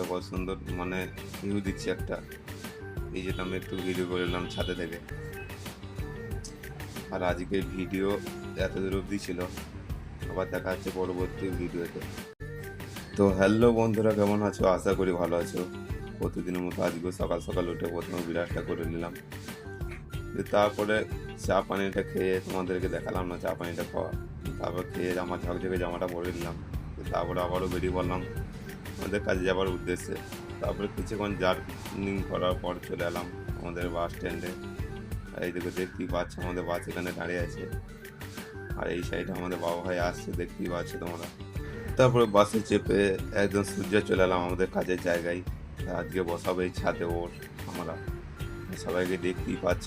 কত সুন্দর মানে ভিউ দিচ্ছে একটা। এই যেটা আমি একটু ভিডিও করে নিলাম ছাদে থেকে। আর আজকে ভিডিও এত দূর অবধি ছিল। আবার দেখা হচ্ছে পরবর্তী ভিডিওতে। তো হ্যালো বন্ধুরা, কেমন আছো? আশা করি ভালো আছো। প্রতিদিনের মতো আজকেও সকাল সকাল উঠে প্রথমে বিরাটটা করে নিলাম। তারপরে চা পানিটা খেয়ে তোমাদেরকে দেখালাম না চা পানিটা খাওয়া। তারপর খেয়ে আমার ঝকঝকে জামাটা পরে নিলাম। তারপরে আবারও বেরিয়ে পড়লাম আমাদের কাজে যাওয়ার উদ্দেশ্যে। তারপরে কিছুক্ষণ জার্নিং করার পর চলে এলাম আমাদের বাস স্ট্যান্ডে। এই দিকে দেখতেই পাচ্ছ আমাদের বাস এখানে দাঁড়িয়ে আছে। আর এই সাইডে আমাদের বাবা ভাই আসছে, দেখতেই পাচ্ছ তোমরা। তারপরে বাসে চেপে একদম সূর্যে চলে এলাম আমাদের কাজের জায়গায়। আজকে বসাবো এই ছাদে আমরা সবাইকে দেখতেই পাচ্ছ।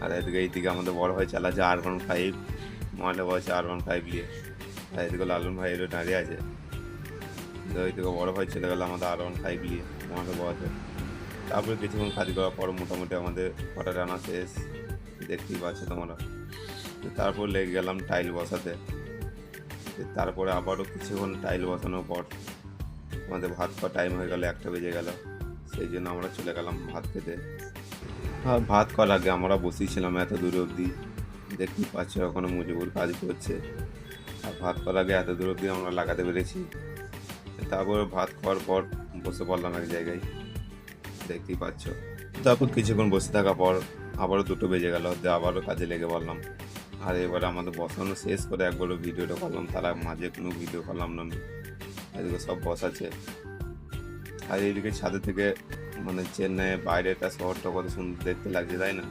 আর এইদিকে আমাদের বড় ভাই চালাচ্ছে R15, মডেল বয়সে R15 নিয়ে। আর এদিকে লালন ভাই এলো দাঁড়িয়ে আছে। তো এইদিকে বড় ভাই চলে গেল আমাদের R15 নিয়ে মডেল বয়সে। তারপরে কিছুক্ষণ কাজ করার পর মোটামুটি আমাদের ফটো টানা শেষ, দেখতেই পাচ্ছ তোমরা। তারপর লেগে গেলাম টাইল বসাতে। তারপরে আবারও কিছুক্ষণ টাইল বসানোর পর আমাদের ভাত খাওয়ার টাইম হয়ে গেল, 1টা বেজে গেল। সেই জন্য আমরা চলে গেলাম ভাত খেতে। আর ভাত খাওয়ার আগে আমরা বসেছিলাম এত দূর অবধি, দেখতেই পাচ্ছ এখনো মজবুর কাজ করছে। আর ভাত খাওয়ার আগে এত দূর অবধি আমরা লাগাতে পেরেছি। তারপরে ভাত খাওয়ার পর বসে পড়লাম এক জায়গায়, দেখতেই পাচ্ছ। তারপর কিছুক্ষণ বসে থাকার পর আবারও 2টো বেজে গেল, আবারও কাজে লেগে পড়লাম। আর এবারে আমাদের বসানো শেষ করে একবারও ভিডিওটা করলাম, তারা মাঝে কোনো ভিডিও করলাম না আমি। এদিকে সব বসাচ্ছে। আর এইদিকে ছাদে থেকে মানে চেন্নাইয়ের বাইরেটা শহরটা কত সুন্দর দেখতে লাগছে, তাই না?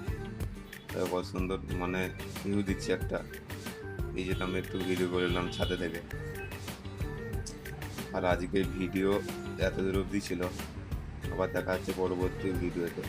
কত সুন্দর মানে ভিউ দিচ্ছে একটা। এই যেটা আমি একটু ভিডিও করে নিলাম ছাদে থেকে। আর আজকে ভিডিও এত দূর অবধি ছিল। আবার দেখা হচ্ছে পরবর্তী ভিডিওতে।